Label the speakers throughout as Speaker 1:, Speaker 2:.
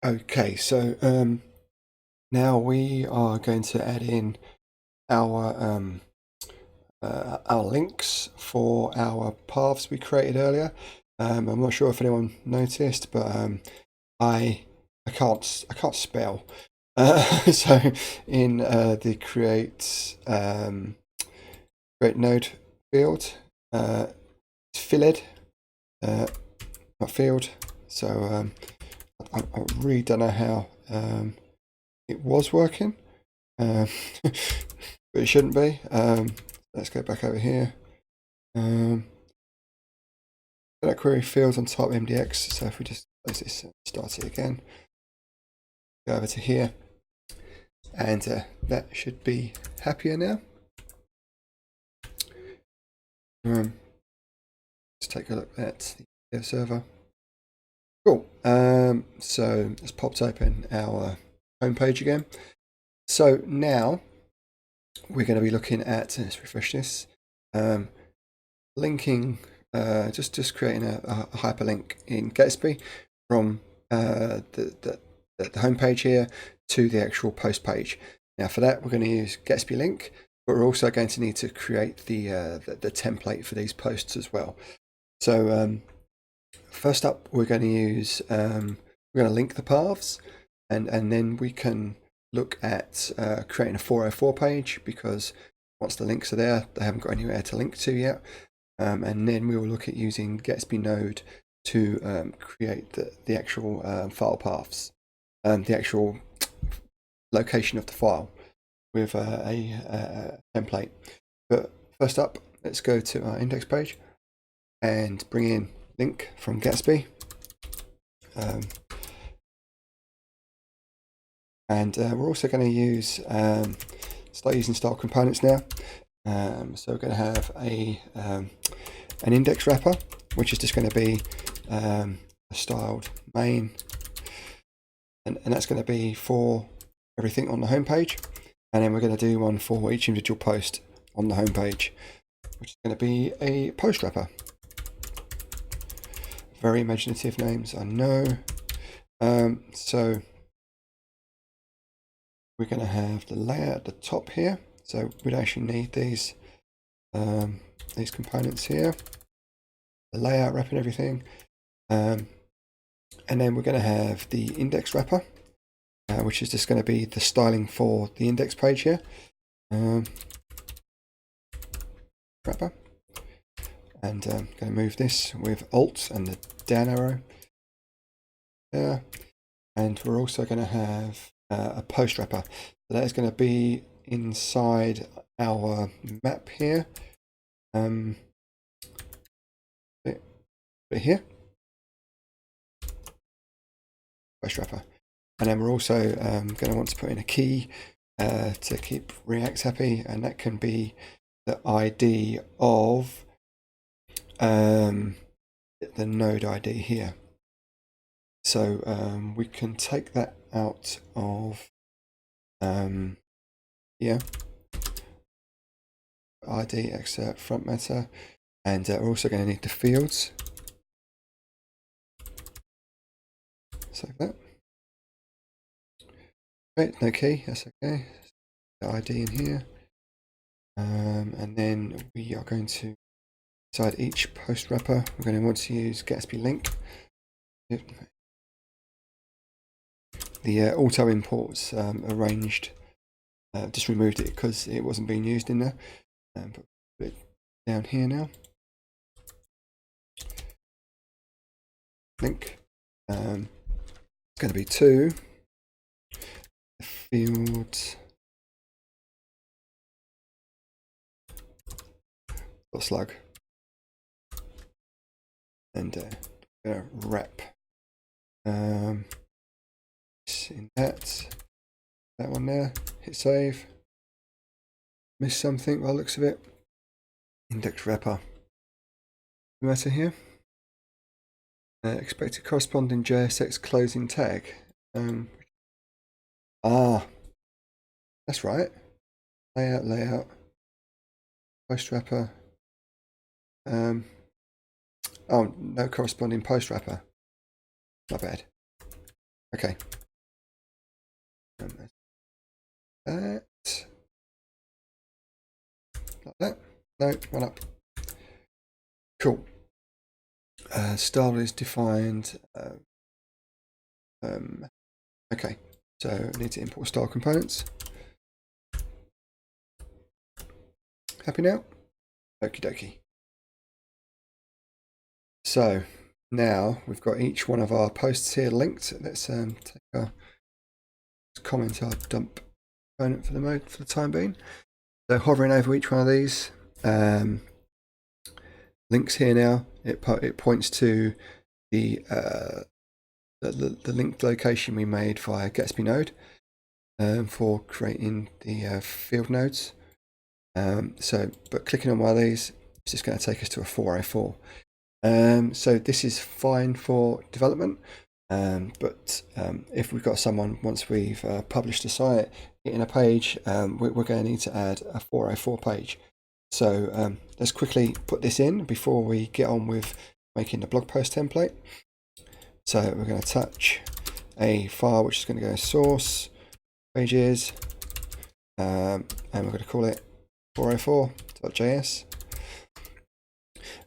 Speaker 1: Okay, so now we are going to add in our links for our paths we created earlier. I'm not sure if anyone noticed, but I can't spell. So in the create node field, it's filled, not field. So I really don't know how it was working, but it shouldn't be. Let's go back over here. That query fields on type MDX. So if we just close this, start it again, go over to here, and that should be happier now. Let's take a look at the server. Cool. So let's pop open our homepage again. So now we're going to be looking at, let's refresh this, linking, just creating a hyperlink in Gatsby from the homepage here to the actual post page. Now for that, we're going to use Gatsby link, but we're also going to need to create the template for these posts as well. So first up, we're going to use, we're going to link the paths, and then we can look at creating a 404 page, because once the links are there, they haven't got anywhere to link to yet. And then we will look at using Gatsby node to create the actual file paths, the actual location of the file with a template. But first up, let's go to our index page and bring in link from Gatsby. And we're also going to use start using style components now. So we're going to have an index wrapper, which is just going to be a styled main, and that's going to be for everything on the home page. And then we're going to do one for each individual post on the home page, which is going to be a post wrapper. Very imaginative names, I know. So we're going to have the layer at the top here. So we'd actually need these components here, the layout wrapping everything, and then we're going to have the index wrapper, which is just going to be the styling for the index page here. Wrapper, and I'm going to move this with Alt and the down arrow there, and we're also going to have a post wrapper. So that is going to be inside our map here, here, post wrapper. And then we're also going to want to put in a key to keep React happy, and that can be the ID of the node ID here. So we can take that out of here, ID excerpt front matter, and we're also going to need the fields. Save that. Right, no key, that's okay. The ID in here, and then we are going to, inside each post wrapper, we're going to want to use Gatsby link. The auto imports arranged, just removed it because it wasn't being used in there. But put it down here now. Link. It's going to be to the field slug, and wrap in that one there. Hit save. Missed something by the looks of it. Index wrapper. Matter here. Expected corresponding JSX closing tag. That's right. Layout. Post wrapper. Oh, no corresponding post wrapper. Not bad. Okay. That. Like that. No, one up. Cool. Style is defined. Okay, so I need to import style components. Happy now? Okie dokie. So now we've got each one of our posts here linked. Let's take our comment our dump component for the time being. So hovering over each one of these links here now, it points to the linked location we made via Gatsby node for creating the field nodes. But clicking on one of these, it's just going to take us to a 404. So this is fine for development, but if we've got someone, once we've published a site, hitting a page, we're going to need to add a 404 page. So let's quickly put this in before we get on with making the blog post template. So we're going to touch a file which is going to go source pages, and we're going to call it 404.js.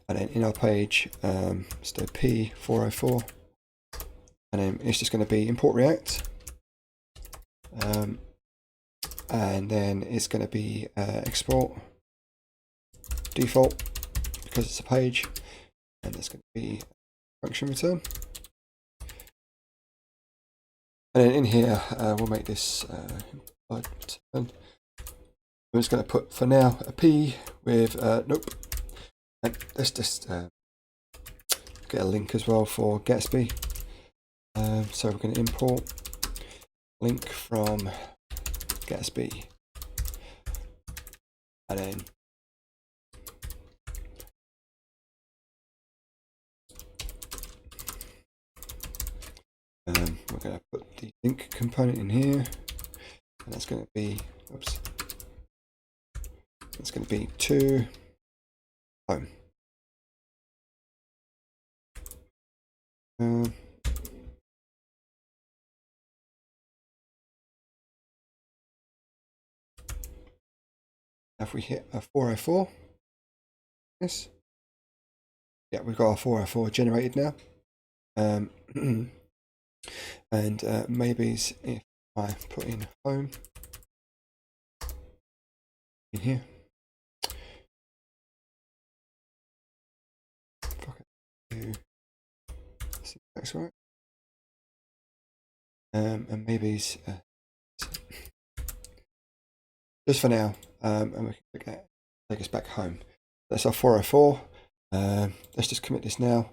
Speaker 1: And then in our page, so P404, and then it's just going to be import React, and then it's going to be export default because it's a page, and it's going to be function return. And then in here, we'll make this return. I'm just going to put for now a P with nope. And let's just get a link as well for Gatsby. So we're going to import link from Gatsby, and then we're going to put the link component in here, and that's going to be it's going to be to home. If we hit a 404, yes, yeah, we've got our 404 generated now. And maybe if I put in home in here, that's right. And maybe just for now, and we can take us back home. That's our 404. Let's just commit this now.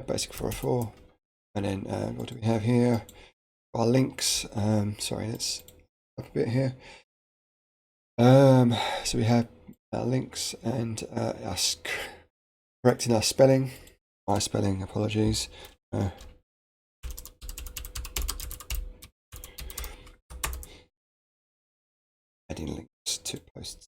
Speaker 1: Basic 404, and then what do we have here? Our links. Sorry, let's up a bit here. So we have links and us correcting our spelling. My spelling, apologies. Adding links to posts.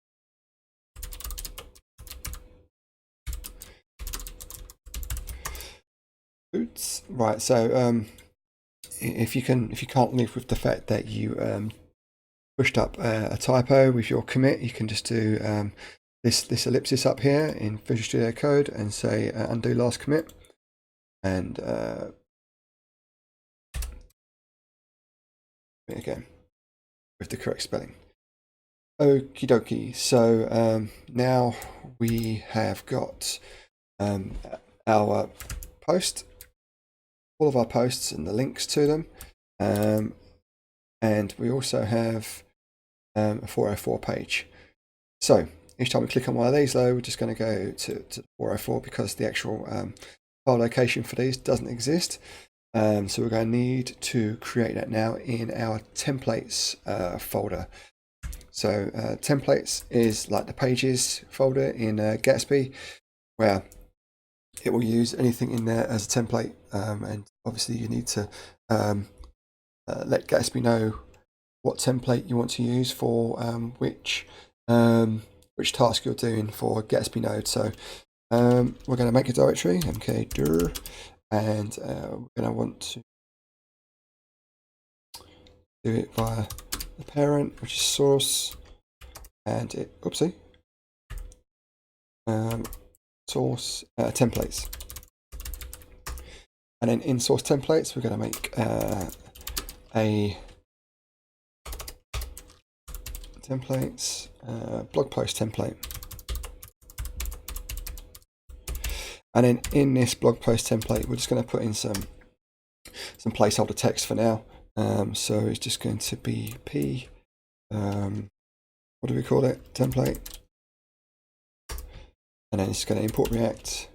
Speaker 1: Oops. Right. So if you can't live with the fact that you pushed up a typo with your commit, you can just do this ellipsis up here in Visual Studio Code and say undo last commit, and again with the correct spelling. Okie dokie. So now we have got our post, all of our posts and the links to them, and we also have a 404 page. So each time we click on one of these, though, we're just going to go to 404 because the actual file location for these doesn't exist. So we're going to need to create that now in our templates folder. So templates is like the pages folder in Gatsby, where it will use anything in there as a template, and obviously you need to let Gatsby know what template you want to use for which task you're doing for Gatsby node. So we're going to make a directory mkdir, and we're going to want to do it via the parent, which is source, and it, oopsie, source templates. And then in source templates, we're going to make a templates blog post template. And then in this blog post template, we're just going to put in some placeholder text for now. So it's just going to be P, what do we call it? Template. And then it's going to import React,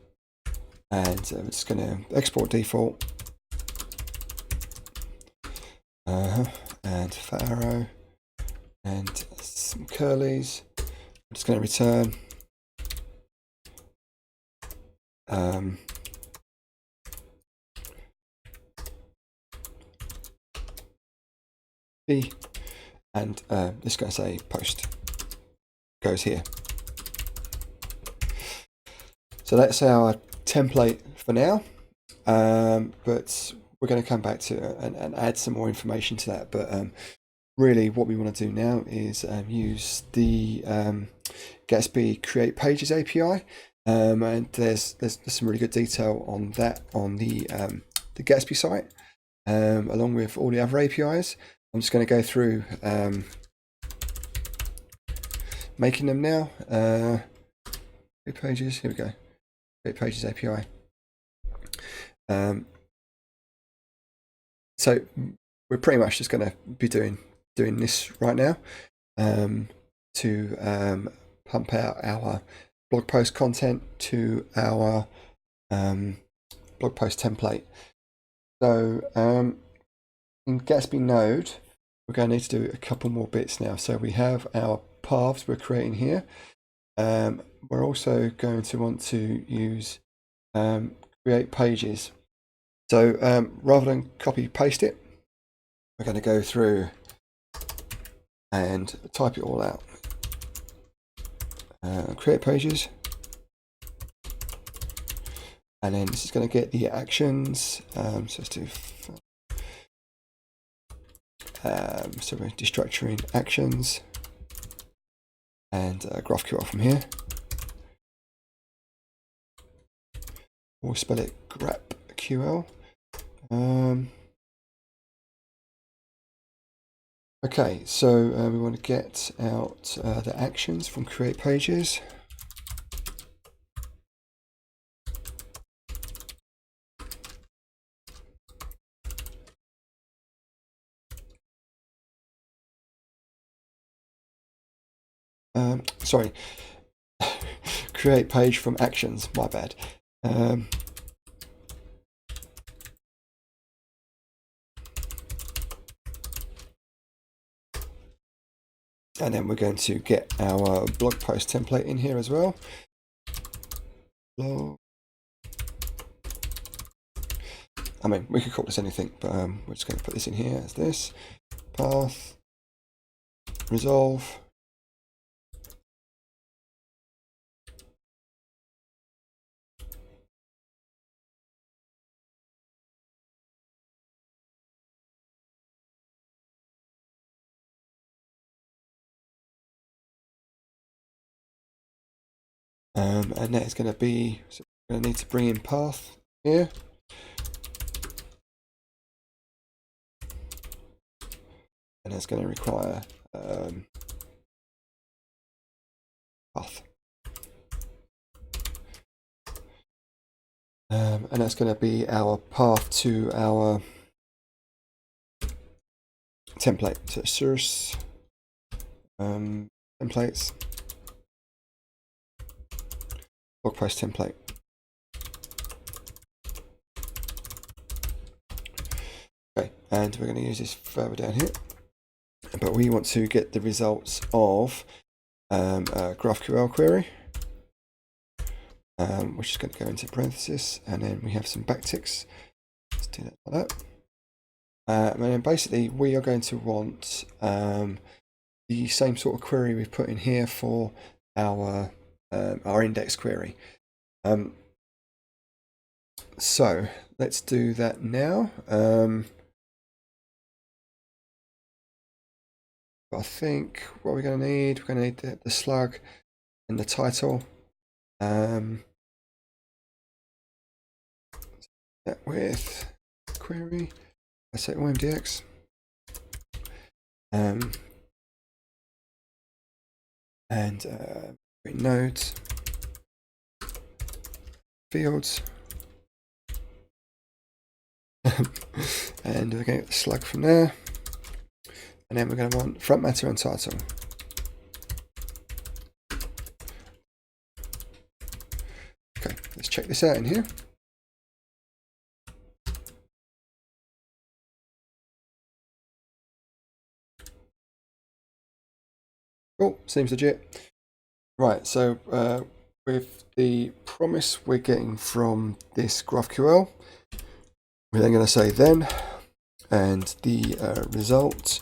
Speaker 1: and it's going to export default, and fat arrow, and some curlies. I'm just going to return P, and this is going to say post goes here. So that's our template for now, but we're going to come back to and add some more information to that. But really what we want to do now is use the Gatsby Create Pages API, and there's some really good detail on that on the Gatsby site, along with all the other APIs. I'm just going to go through making them now. Create Pages, here we go. Create Pages API. So we're pretty much just going to be doing this right now to pump out our blog post content to our blog post template. So in Gatsby Node, we're going to need to do a couple more bits now. So we have our paths we're creating here. We're also going to want to use create pages. So rather than copy paste it, we're going to go through and type it all out. Create pages, and then this is going to get the actions. So let's do so we're destructuring actions and GraphQL from here. We'll spell it GraphQL. Okay, so we want to get out the actions from create pages. Sorry, create page from actions, my bad. And then we're going to get our blog post template in here as well. Blog. I mean, we could call this anything, but we're just going to put this in here as this. Path, resolve. And that is going to be, so we're going to need to bring in path here. And it's going to require path. And that's going to be our path to our template. So source, templates, blog post template. Okay, and we're going to use this further down here. But we want to get the results of a GraphQL query, which is going to go into parentheses, and then we have some backticks. Let's do that like that. And then basically we are going to want the same sort of query we've put in here for our index query. So let's do that now. I think what we're going to need, the slug and the title. That with query, I say MDX. And nodes, fields, and we're going to get the slug from there. And then we're going to want front matter and title. Okay, let's check this out in here. Cool, seems legit. Right, so with the promise we're getting from this GraphQL, we're then going to say then, and the result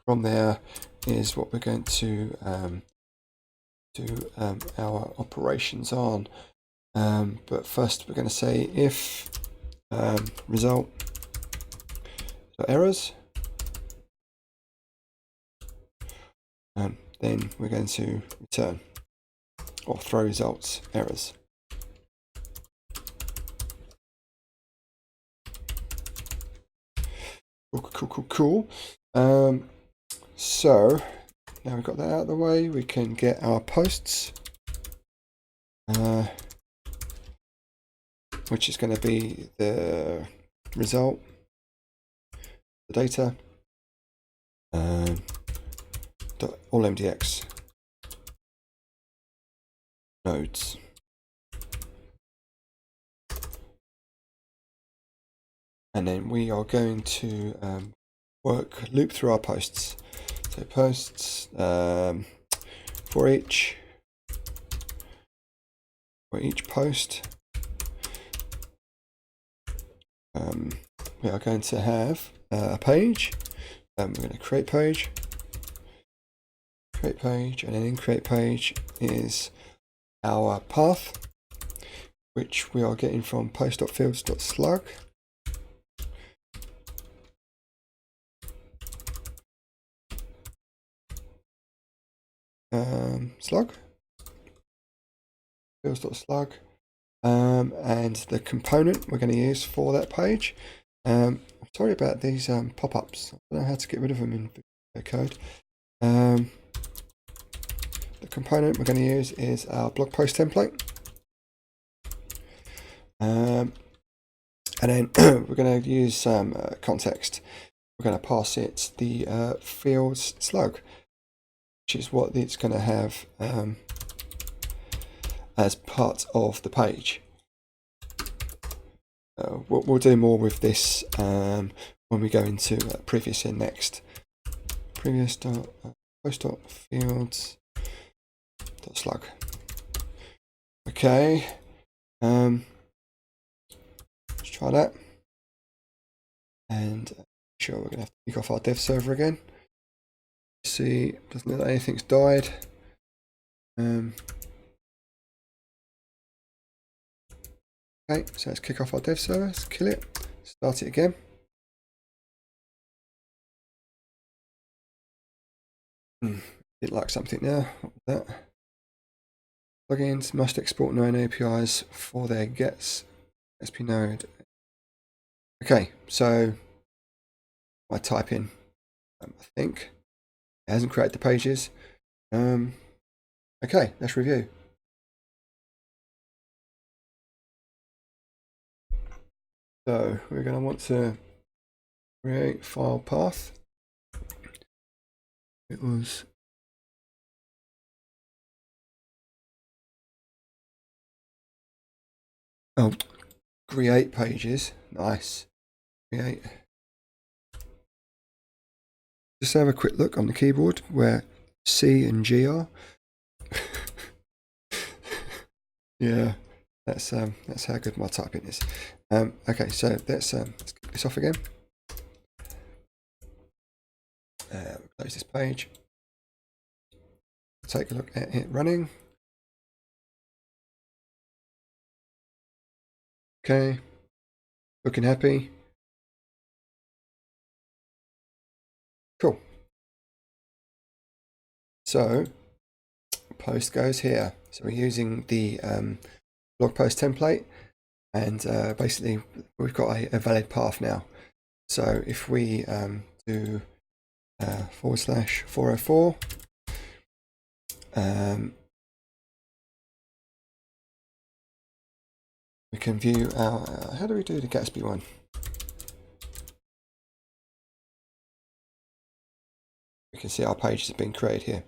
Speaker 1: from there is what we're going to do our operations on. But first we're going to say if result errors, then we're going to return or throw results errors. Cool. So now we've got that out of the way, we can get our posts, which is going to be the result, the data, all MDX nodes. And then we are going to loop through our posts. So posts for each post, we are going to have a page. We're going to create page, and then in create page is our path, which we are getting from post.fields.slug. Slug, fields.slug, and the component we're going to use for that page. I'm sorry about these pop-ups. I don't know how to get rid of them in video code. The component we're going to use is our blog post template. And then we're going to use some context. We're going to pass it the fields slug, which is what it's going to have as part of the page. We'll do more with this when we go into previous in next. Previous post.fields .slug. Okay. Let's try that. And sure, we're going to have to kick off our dev server again. See, doesn't look like anything's died. Okay, so let's kick off our dev server, let's kill it, start it again. Did like something now, what was that? Plugins must export known APIs for their Gatsby node. Okay, so I type in, I think, it hasn't created the pages. Okay, let's review. So we're going to want to create file path. It was create pages. Nice. Create. Just have a quick look on the keyboard where C and G are. Yeah, that's how good my typing is. Okay, so let's kick this off again. Close this page. Take a look at it running. Okay, Looking happy. Cool. So post goes here. So we're using the blog post template, and basically we've got a valid path now. So if we do /404, we can view our, how do we do the Gatsby one? We can see our page has been created here.